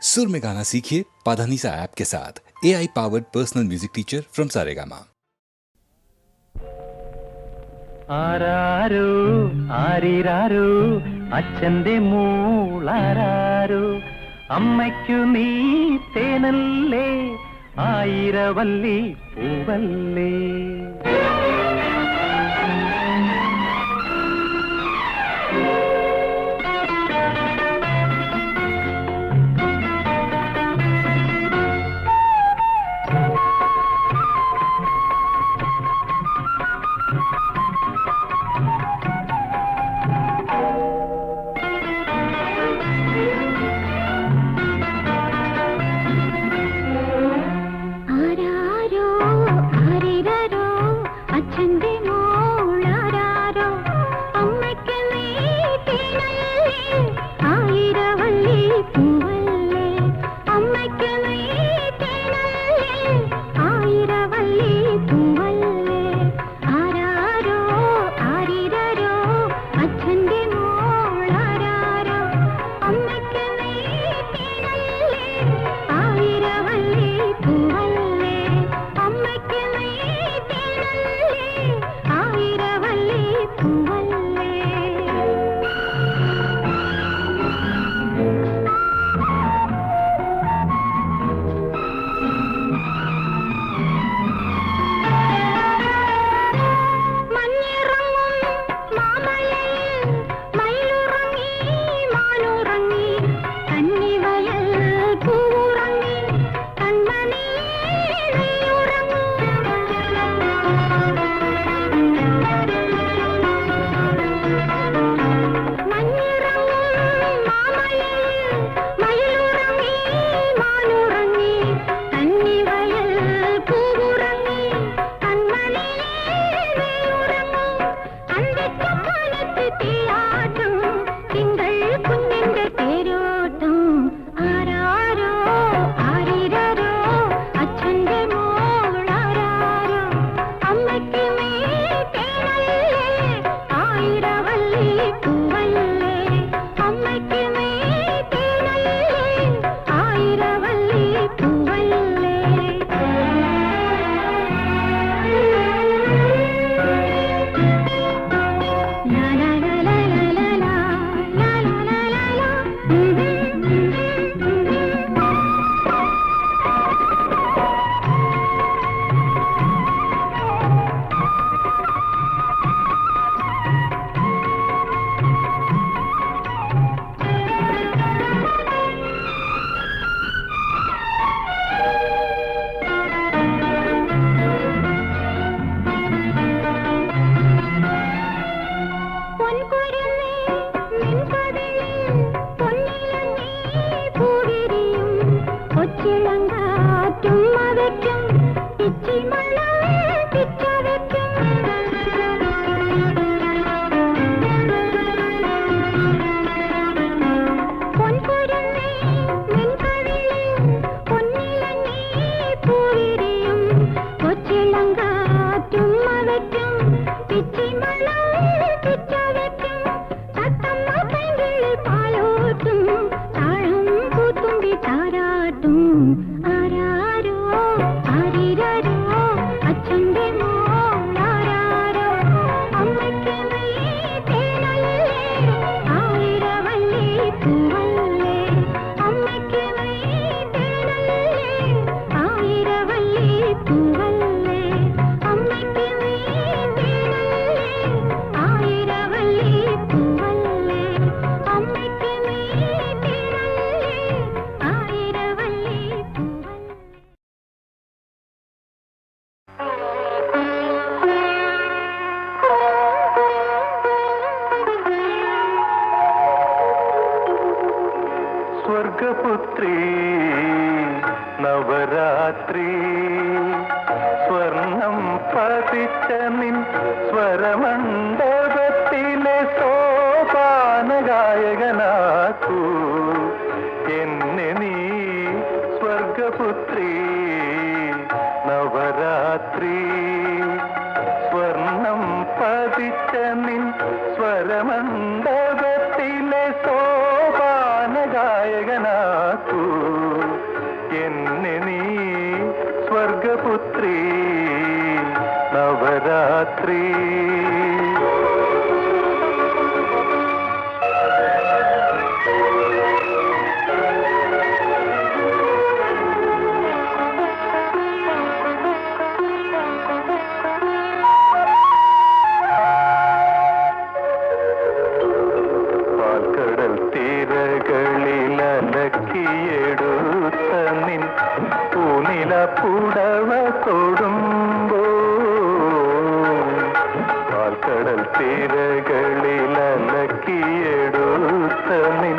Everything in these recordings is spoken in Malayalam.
सुर में गाना सीखिए पाधानीसा ऐप के साथ। AI powered personal music teacher from Saregama. ആരാരോ ആരിരാരോ അച്ഛന്റെ മൂളാരാരോ അമ്മയ്ക്കു നീ തേനല്ലേ ആയിരവല്ലി പൂവല്ലേ. സ്വർഗപുത്രീ നവരാത്രി സ്വർണം പതിച്ച നിൻ സ്വരമണ്ഡപത്തിലെ സോപാനഗായകനാക്കൂ എന്നെ നീ സ്വർഗപുത്രീ നവരാത്രി സ്വർണം പതിച്ച നിൻ സ്വരമണ്ഡപത്തിലെ സോപാനഗായകനാക്കൂ എന്നെ നീ സ്വർഗപുത്രി നവരാത്രി. പാൽക്കടൽ തീരകളിലലക്കിയെടുത്ത നിൻ പൂനില പുടവ തൊടുമ്പോ, പാൽക്കടൽ തീരകളിലലക്കിയെടുത്ത നിൻ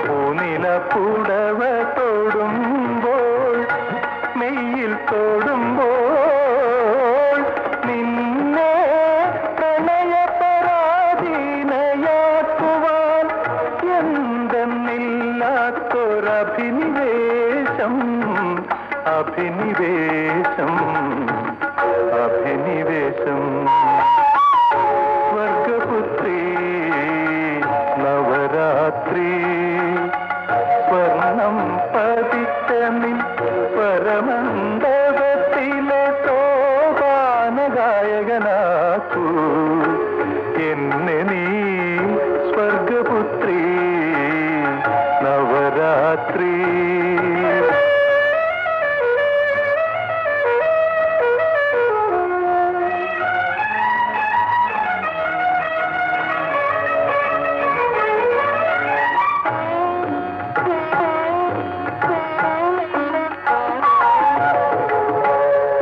പൂനില പുടവ തൊടുമ്പോൾ, മെയ്യിൽ തൊടുമ്പോൾ നിന്നെ പ്രണയപരാധീനയാക്കുവാൻ എന്തെന്നില്ലാത്തൊരഭിനിവേശം, അഭിനിവേശം, അഭിനിവേശം. സ്വർഗപുത്രി നവരാത്രി, സ്വർണം പതിച്ച നിൻ സ്വരമണ്ഡപത്തിലെ സോപാന ഗായകനാക്കൂ എന്നെ നീ സ്വർഗപുത്രി നവരാത്രി.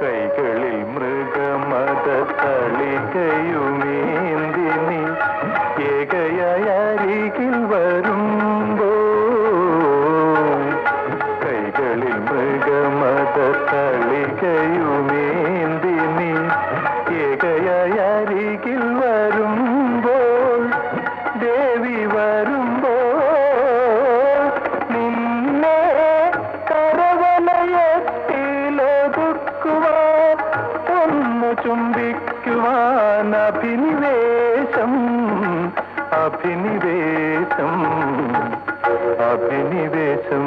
കൈകളിൽ മൃഗമത തളികയുമേന്തി നീ ഏകയായി അരികിൽ വരുമ്പോ, കൈകളിൽ മൃഗമത തളികയുമേന്തി നീ ഏകയായി അരികിൽ വരുമ്പോൾ, ദേവി വരുമ്പോൾ നിന്നെ കരവലയത്തിലൊതുക്കുവാൻ ഒന്നു ചുംബിക്കുവാൻ അഭിനിവേശം, അഭിനിവേശം, അഭിനിവേശം.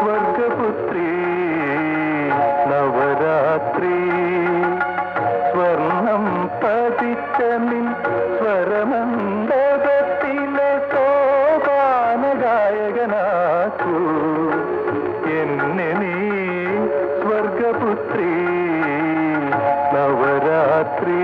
സ്വർഗപുത്രി നവരാത്രി, സ്വർണം പതിച്ച നിൻ സ്വരമണ്ഡപത്തിലെ സോപാന ഗായകനാക്കൂ എന്നെ നീ സ്വർഗപുത്രി നവരാത്രി.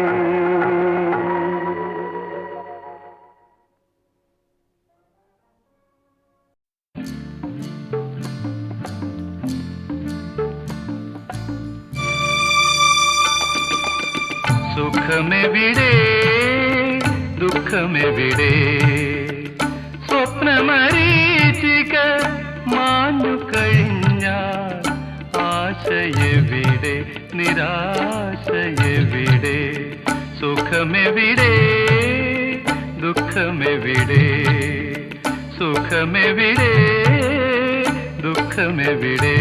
സുഖമെവിടെ ദുഃഖമെവിടെ, സ്വപ്നമരീചിക മാഞ്ഞു കഴിഞ്ഞാൽ ആശയെവിടെ നിരാശയെവിടെ, സുഖമെവിടെ ദുഃഖമെവിടെ, സുഖമെവിടെ ദുഃഖമെവിടെ.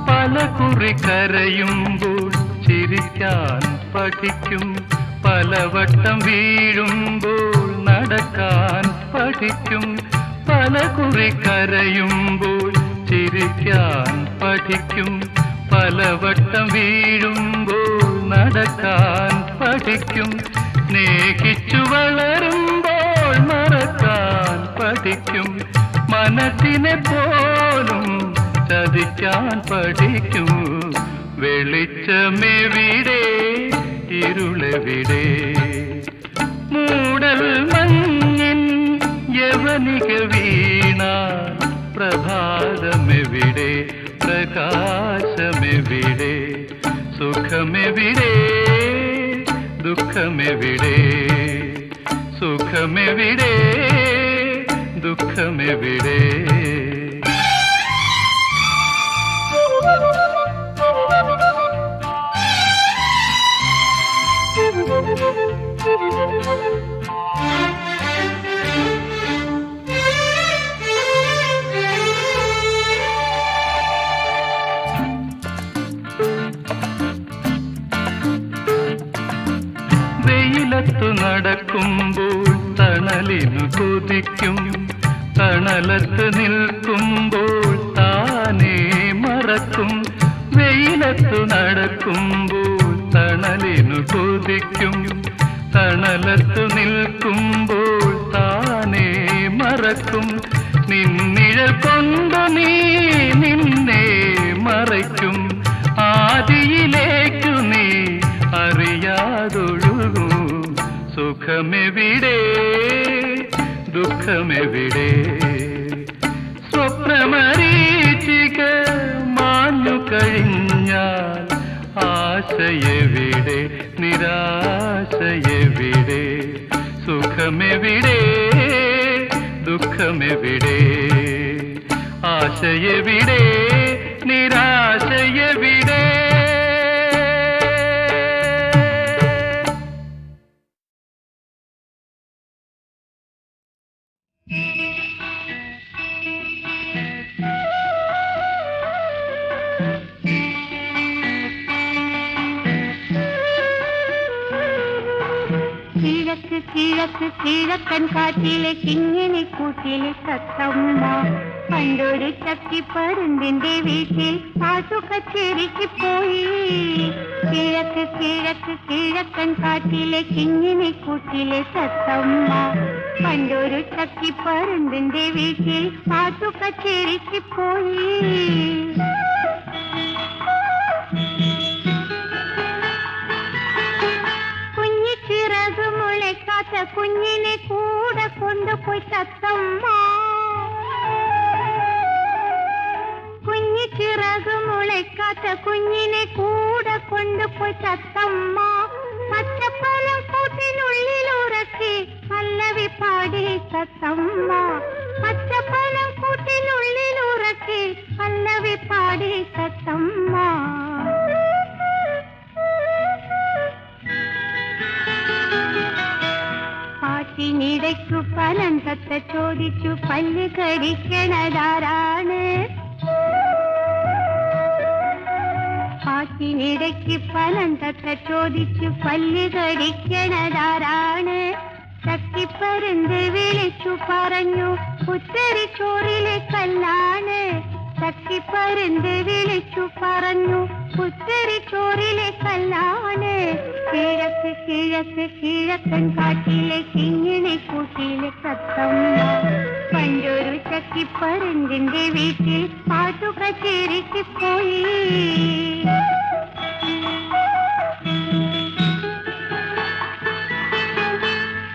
പലകുറി കരയുമ്പോൾ ചിരിക്കാൻ പഠിക്കും, പലവട്ടം വീഴുമ്പോൾ നടക്കാൻ പഠിക്കും, പലകുറി കരയുമ്പോൾ ചിരിക്കാൻ പഠിക്കും, പലവട്ടം വീഴുമ്പോൾ നടക്കാൻ പഠിക്കും, സ്നേഹിച്ചു വളരുമ്പോൾ മറക്കാൻ പഠിക്കും, മനസ്സിനെ പോലും ചതിക്കാൻ പഠിക്കും. വെളിച്ചമെവിടെ ഇരുളെവിടെ, മൂടൽ മഞ്ഞിൻ യവനിക വീണ പ്രഭാതമെവിടെ പ്രകാശമെവിടെ, സുഖമെവിടെ ദുഃഖമെവിടെ, സുഖമെവിടെ ദുഃഖമെവിടെ. വെയിലത്തു നടക്കുമ്പോൾ തണലിനു കൊതിക്കും, തണലത്ത് നിൽക്കുമ്പോൾ താനേ മറക്കും. വെയിലത്തു നടക്കുമ്പോൾ തണലിനു കൊതിക്കും, തണലത്തു നിൽക്കുമ്പോൾ താനേ മറക്കും. നിന്നിഴൽ കൊണ്ടു നീ നിന്നെ മറയ്ക്കും, ആദിയിലേക്കു നീ അറിയാതൊഴുകൂ. സുഖമെവിടെ ദുഃഖമെവിടെ, സ്വപ്നമരീചിക മാഞ്ഞു കഴിഞ്ഞാൽ ആശയെവിടെ നിരാശയെവിടെ. സുഖമെവിടെ ദുഃഖമെവിടെ, ആശയെവിടെ നിരാശയെവിടെ. കിഴക്ക് കിഴക്ക് കിഴക്കൻ കാറ്റിലെ കിങ്ങിണി കൂട്ടിലെ തത്തമ്മ, പണ്ടൊരു ചക്കിപ്പരുന്തിന്റെ വീട്ടിൽ പാട്ടു കച്ചേരിക്ക് പോയി. കിഴക്ക് കിഴക്ക് കിഴക്കൻ കാറ്റിലെ കിങ്ങിണി കൂട്ടിലെ തത്തമ്മ, പണ്ടൊരു ചക്കിപ്പരുന്തിന്റെ വീട്ടിൽ പാട്ടു കച്ചേരിക്ക് പോയി. ചിറക് മുളയ്ക്കാത്ത കുഞ്ഞിനെ കൂടെ കൊണ്ടുപോയി തത്തമ്മ, കുഞ്ഞി ചിറക് മുളയ്ക്കാത്ത കുഞ്ഞിനെ കൂടെ കൊണ്ടുപോയി തത്തമ്മ. പച്ചപ്പഴം കൂട്ടിനുള്ളിലുറക്കി പല്ലവി പാടി തത്തമ്മ, പച്ചപ്പഴം കൂട്ടിനുള്ളിലുറക്കി പല്ലവി പാടി തത്തമ്മ. പാട്ടിനിടയ്ക്കു ഫലം തത്ത ചോദിച്ചു, പല്ല് കടിക്കണതാരാണ്? പാട്ടിനിടയ്ക്ക് ഫലം തത്ത ചോദിച്ചു, പല്ല് കടിക്കണതാരാണ്? ചക്കിപ്പരുന്ത് വിളിച്ചു പറഞ്ഞു, കുത്തരിച്ചോറിലെ കല്ലാണ്. ചക്കിപ്പരുന്ത് വിളിച്ചു പറഞ്ഞു, കുത്തരിച്ചോറിലെ കല്ലാണ്. കിഴക്ക് കിഴക്ക് കിഴക്കൻ കാട്ടിലെ കിങ്ങിണി കൂട്ടിലെ തത്തമ്മ, പണ്ടൊരു ചക്കിപ്പരുന്തിന്റെ വീട്ടിൽ പാട്ടു കച്ചേരിക്ക് പോയി.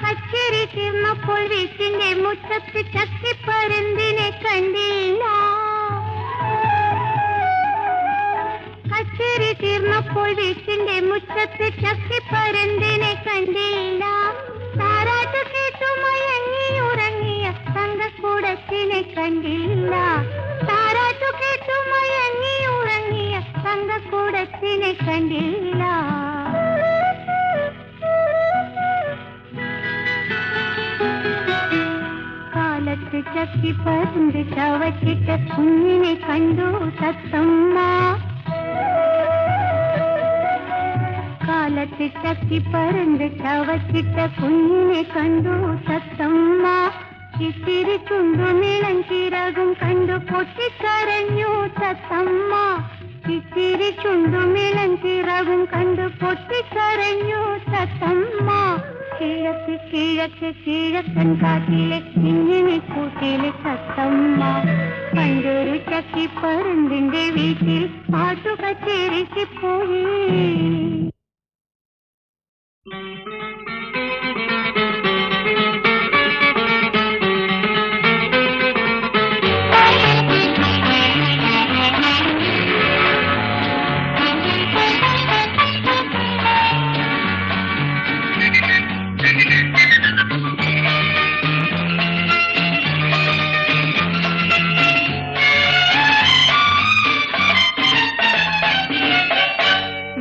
കച്ചേരി തീർന്നപ്പോൾ വീട്ടിന്റെ മുറ്റത്ത് ചക്കിപ്പരുന്തിനെ കണ്ടില്ല. കച്ചേരി തീർന്നപ്പോൾ വീട്ടിന്റെ മുറ്റത്ത് ചക്കിപ്പരുന്തിനെ കണ്ടില്ല. താരാട്ട് കേട്ടു മയങ്ങി ഉറങ്ങിയ തങ്കക്കൂടത്തിനെ കണ്ടില്ല. താരാട്ടു കേട്ടു മയങ്ങി ഉറങ്ങിയ തങ്കക്കൂടത്തിനെ കണ്ടില്ല. കാലത്ത് ചക്കിപ്പരുന്ത് ചവച്ചിട്ട കുഞ്ഞിനെ കണ്ടു തത്തമ്മ. കാലത്ത് ചക്കിപ്പരുന്ത് ചവച്ചിട്ട കുഞ്ഞിനെ കണ്ടു തത്തമ്മ. ഇത്തിരി ചുണ്ടുമിളം ചിറകും കണ്ടു പൊട്ടിക്കരഞ്ഞു തത്തമ്മ. ഇത്തിരി ചുണ്ടുമിളം ചിറകും കണ്ടു പൊട്ടിക്കരഞ്ഞു തത്തമ്മ. കിഴക്ക് കിഴക്ക് കിഴക്കൻ കാട്ടിലെ കിങ്ങിണി കൂട്ടിലെ തത്തമ്മ, പണ്ടൊരു ചക്കിപ്പരുന്തിന്റെ വീട്ടിൽ പാട്ടു കച്ചേരിക്ക് പോയി.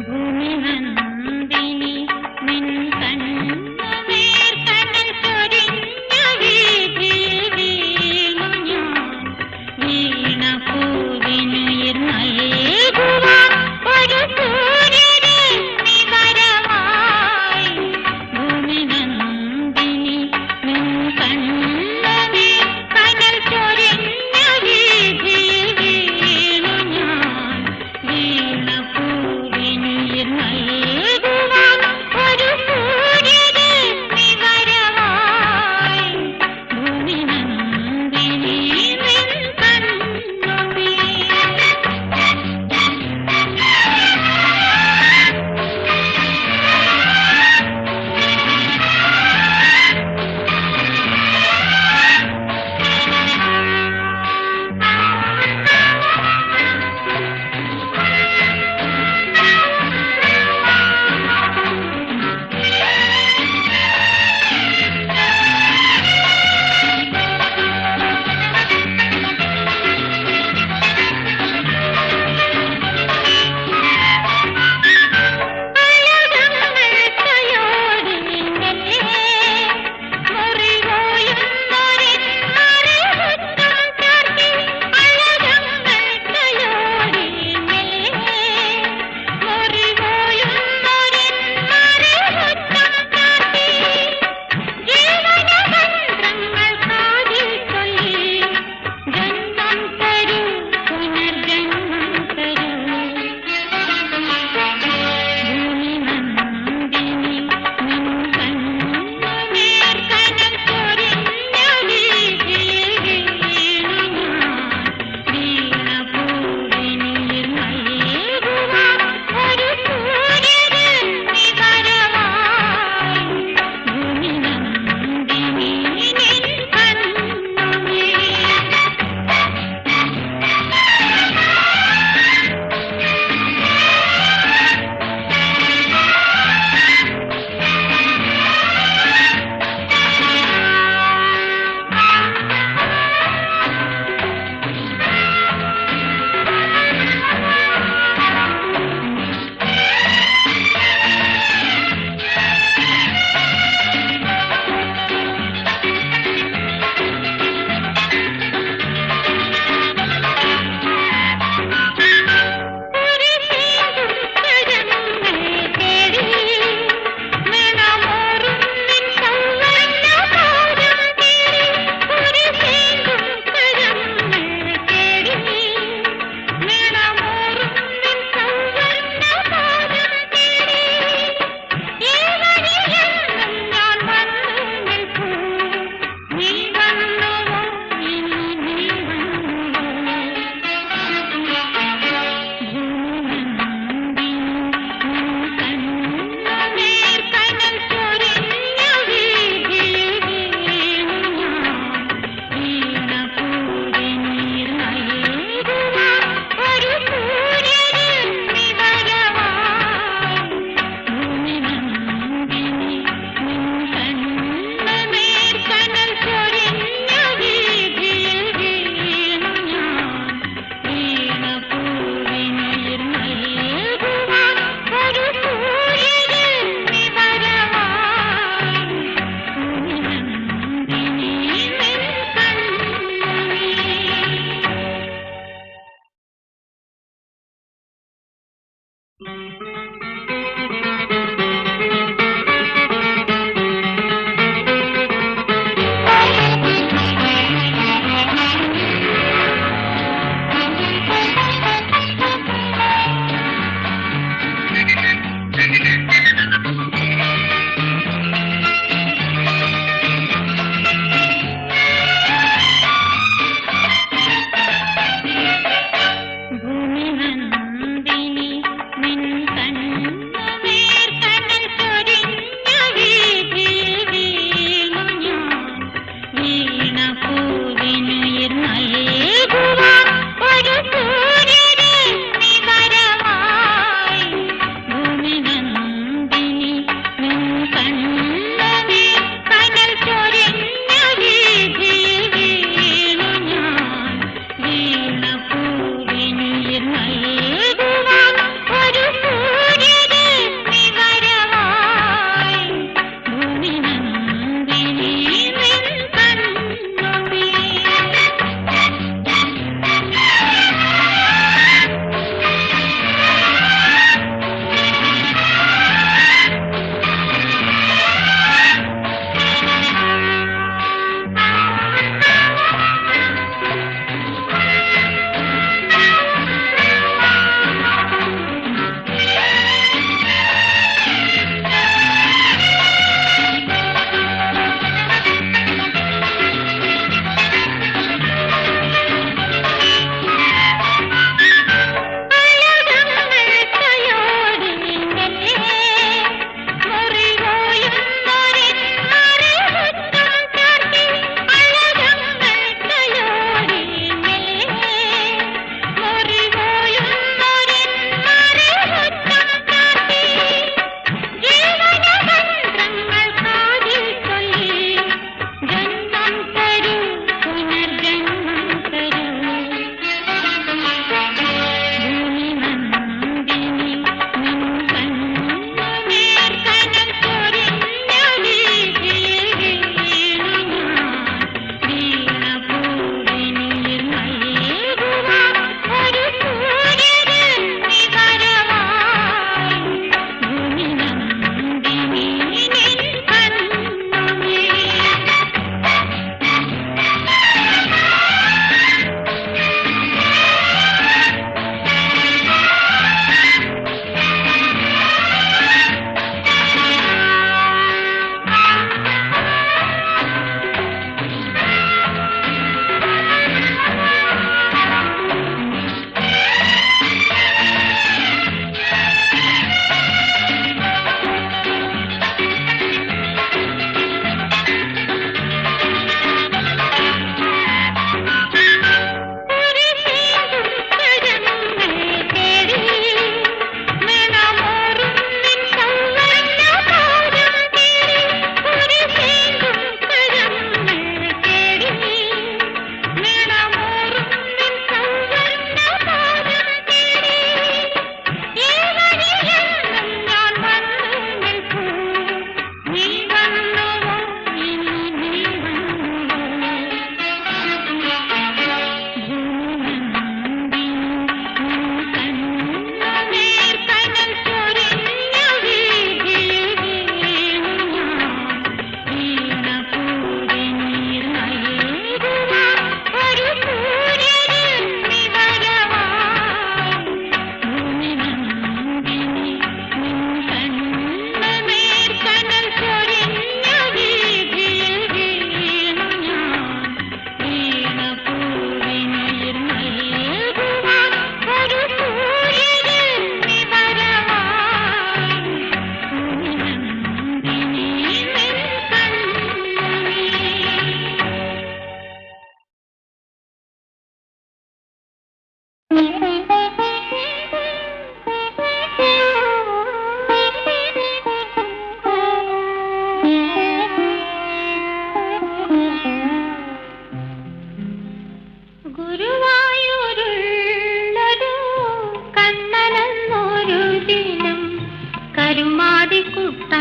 ഭൂമി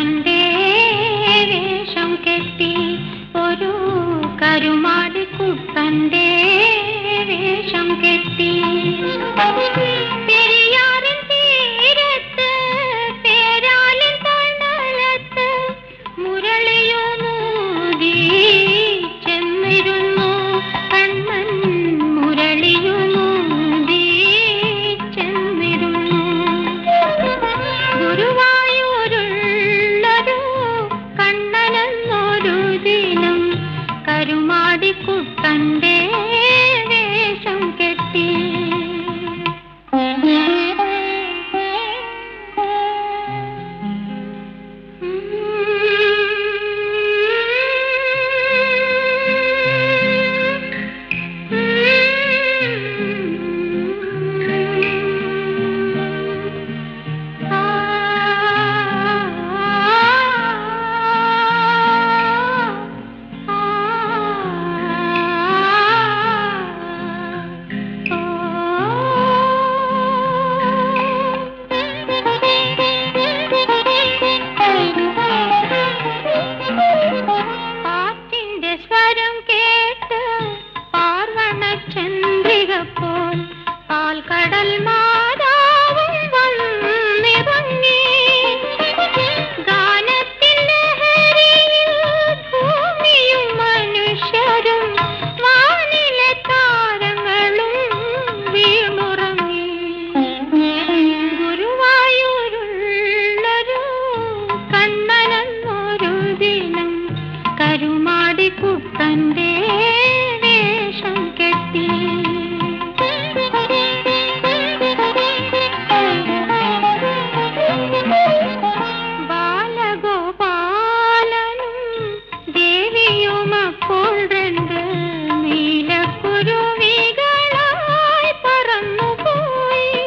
കുട്ടന്റെ വേഷം കെട്ടി ഒരു കരുമാടി കുട്ടന്റെ വേഷം കെട്ടി പെരിയാറിൻ തീരത്ത് പേരാലിൻ തണലത്ത് മുരളിയുമൂതി ചെന്നിരുന്നു കണ്ണൻ മുരളിയുമൂതി ചെന്നിരുന്നു ഗുരുവായൂരുള്ളൊരു കണ്ണനെന്നൊരു ദിനം കരുമാടിക്കുട്ടന്റെ വേഷം കെട്ടി കരുമാടിക്കുട്ടന്റെ വേഷം കെട്ടി ബാലഗോപാലനും ദേവിയും അപ്പോൾ രണ്ട് നീലക്കുരുവികളായി പറന്നുപോയി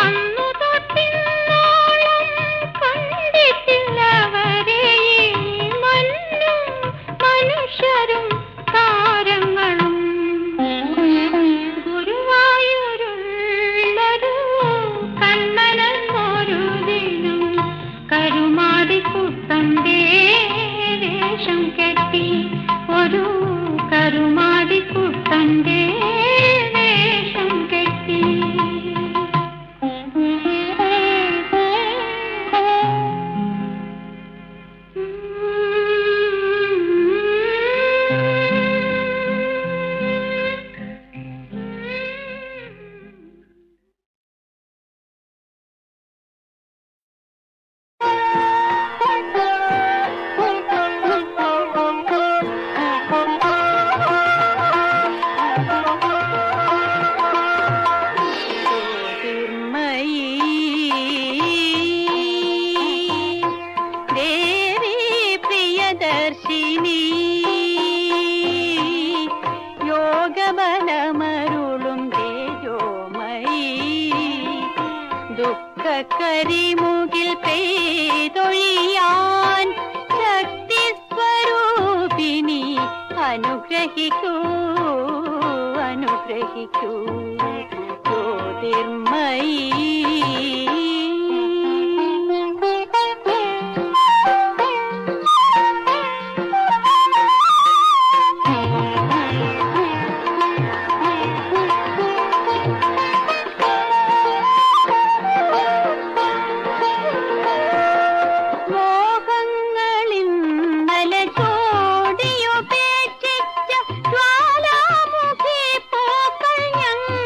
അന്നു തൊട്ടിന്നോളം കണ്ടിട്ടില്ലവരെ മനുഷ്യരും താരങ്ങളും ഗുരുവായൂരുള്ളൊരു കണ്ണനെന്നൊരു ദിനം കരുമാടിക്കുട്ടന്റെ വേഷം കെട്ടി ഒരു കരുമാടിക്കുട്ടന്റെ വേഷം കെട്ടി കരിമുകിൽ പെയ്തൊഴിയാൻ ശക്തി സ്വരൂപിണി അനുഗ്രഹിക്കൂ അനുഗ്രഹിക്കൂ ജ്യോതിർമയി ജ്വാലാമുഖി പോക്കൾ ഞങ്ങൾ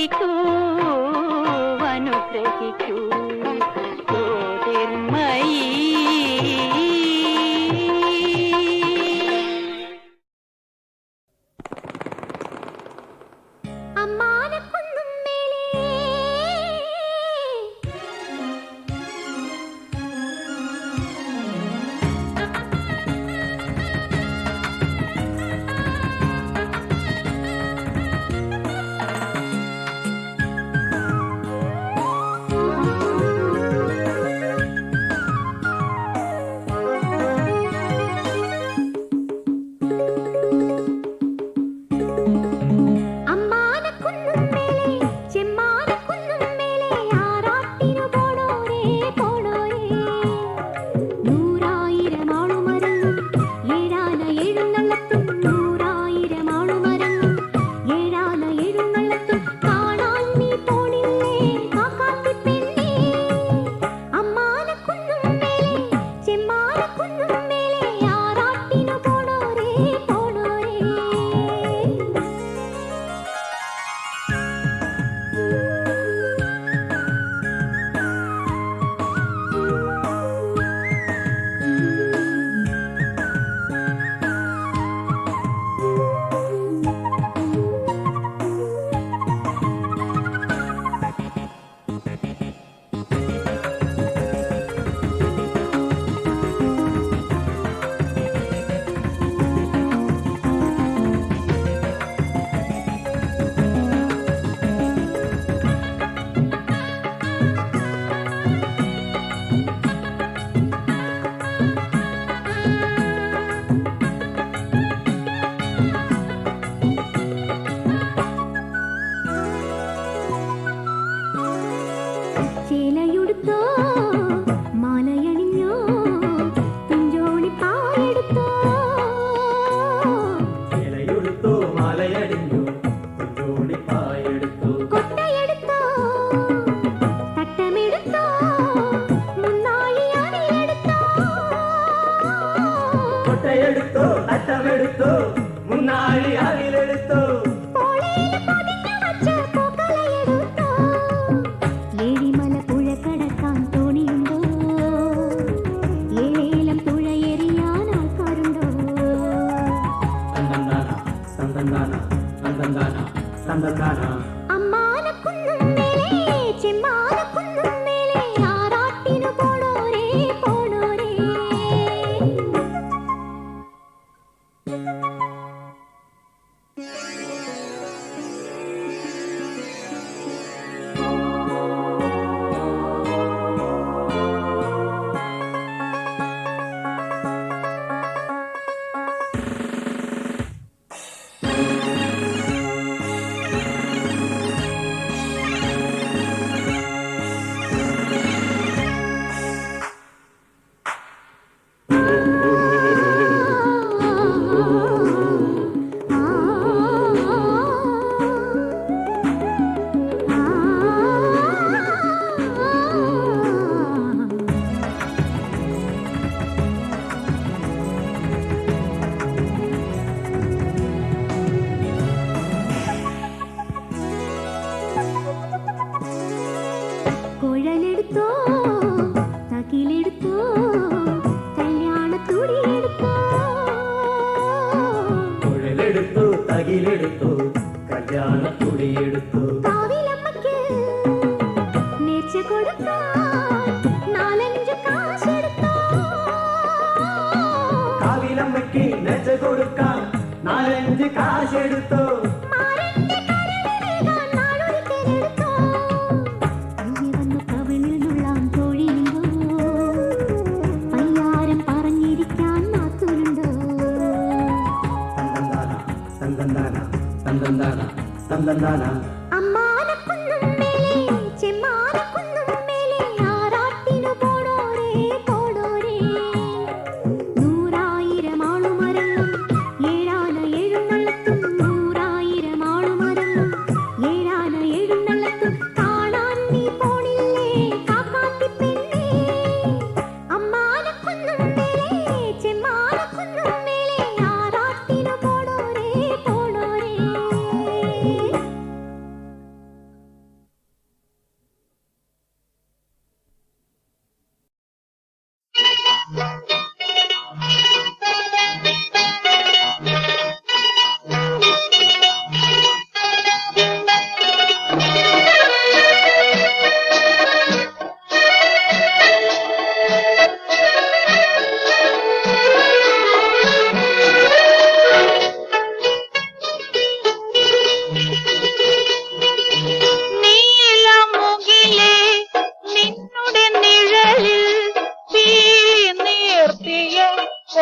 അനുഗ്രഹിക്കൂ അനുഗ്രഹിക്കൂ ജ്യോതിർമയീ. അമ്മാനക്കുന്നും മേലേ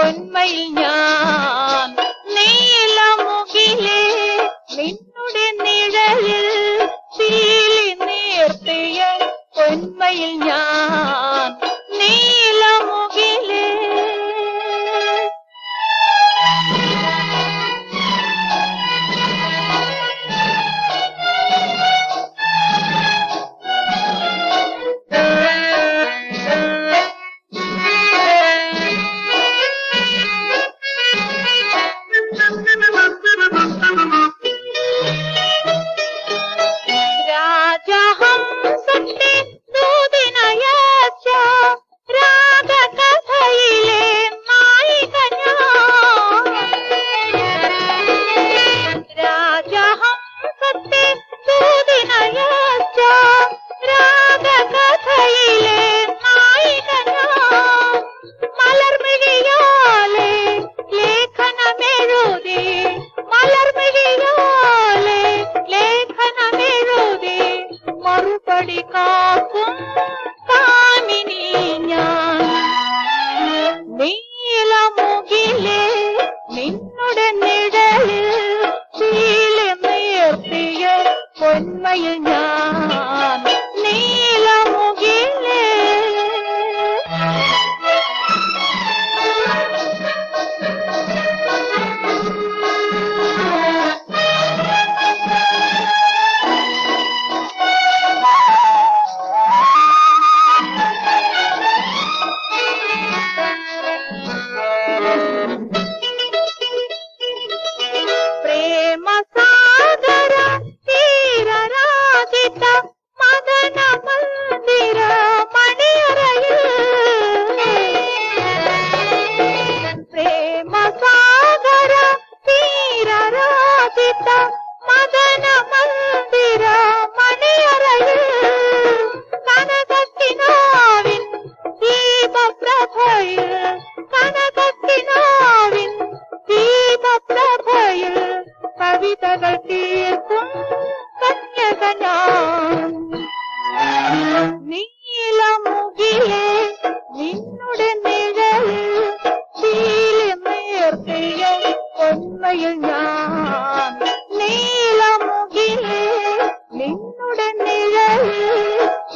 പൊന്മയിൽ ഞാൻ നീലമുകിലേ നിന്നുടെ നിഴലിൽ ശീലി നേർത്തിയ പൊന്മയിൽ ഞാൻ നീലമുകിലേ രാജഹംസത്തെ ദൂതിനയച്ച രാഗകഥയിലെ നായിക ഞാൻ. രാജഹംസത്തെ ദൂതിനയച്ച രാഗകഥയിലെ നായിക ഞാൻ. മലർമിഴിയാലെ ലേഖനമെഴുതി മലർമിഴിയാലെ ലേഖനമെഴുതി മറുപടി കാക്കും കാമിനി ഞാൻ. നീലമുകിലേ നിന്നുടെ നിഴലിൽ ശീലി നേർത്തിയ പൊന്മയിൽ ഞാൻ നീലമുകിലേ. പ്രേമ സാഗര തീരരാജിത മദന മന്ദിര മണിയറയിൽ. പ്രേമ സാഗര തീരരാജിത മദന മന്ദിര മണിയറയിൽ. കനകത്തിനാവിൻ ദീപപ്രഭയിൽ കനകത്തിനാവിൻ ദീപപ്രഭയിൽ കവിതകൾ തീർക്കും കന്യക ഞാൻ. നീലമുകിലേ നിന്നുടെ നിഴലിൽ ശീലി നേർത്തിയ പൊന്മയിൽ ഞാൻ നീലമുകിലേ നിന്നുടെ നിഴലിൽ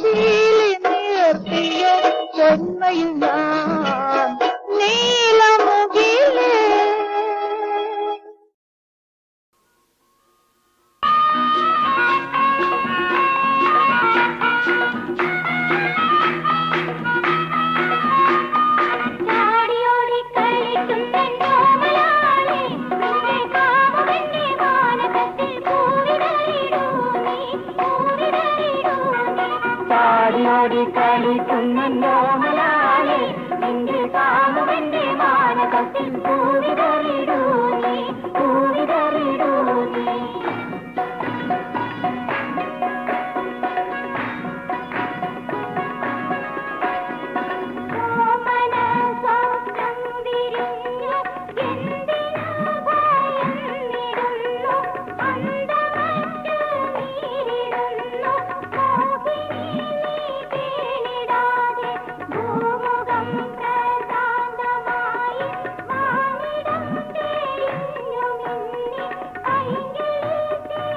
ശീലി നേർത്തിയ പൊന്മയിൽ ഞാൻ നീലമുകിലേ. ചാടിയോടി കളിക്കുന്നോമലാളെ നിന്റെ കാമുകന്റെ മാനസത്തിൽ പൂവിടലിടൂ നീ പൂവിടലിടൂ നീ. ചാടിയോടി കളിക്കുന്നോമലാളെ നിന്റെ കാമുകന്റെ മാനസത്തിൽ പൂവിടലിടൂ നീ പൂവിടലിടൂ നീ. ഓമന സ്വപ്നം വിരിഞ്ഞു എന്തിനു ഭയന്നിടുന്നു അന്തമറ്റു നീരിടുന്നു മോഹിനി നീ പേണിടാതെ ഭൂമുഖം പ്രശാന്തമായി മാനിടം തെളിഞ്ഞു മിന്നി ഐങ്കിളീലത്തു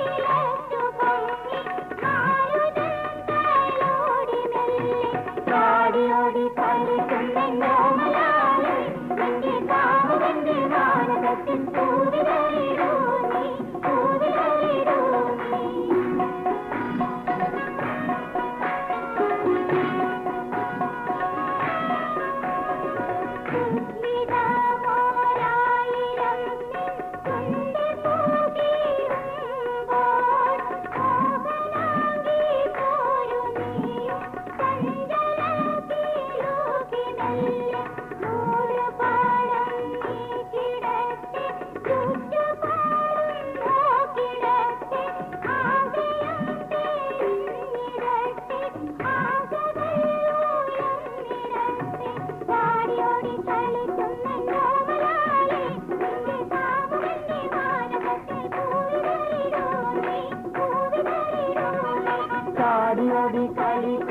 പൊങ്ങി മാരുതൻ തലോടി മെല്ലെ. ചാടിയോടി കളിക്കുന്നോമലാളെ നിന്റെ കാമുകന്റെ മാനസത്തിൽ പൂവിടലിടൂ നീ പൂവിടലിടൂ നീ. സ്മിതമോരായിരം തുണ്ട് പൂകിടുമ്പോൾ മോഹനാങ്കി പോരു നീയും ചഞ്ചലത്തിലൂകി മെല്ലെ. നൂറുപാടം നീ കിടത്തി ചുറ്റുപാടും നോക്കിടത്തി ആകെയും തെളിഞ്ഞിടത്തി ആകെയുയർന്നിടത്തി. ചാടിയോടി കളിക്കുന്നോമലാളെ നിന്റെ കാമുകന്റെ മാനസത്തിൽ പൂവിടലിടൂ നീ പൂവിടലിടൂ നീ. ചാടിയോടി കളിക്കുന്നോമലാളെ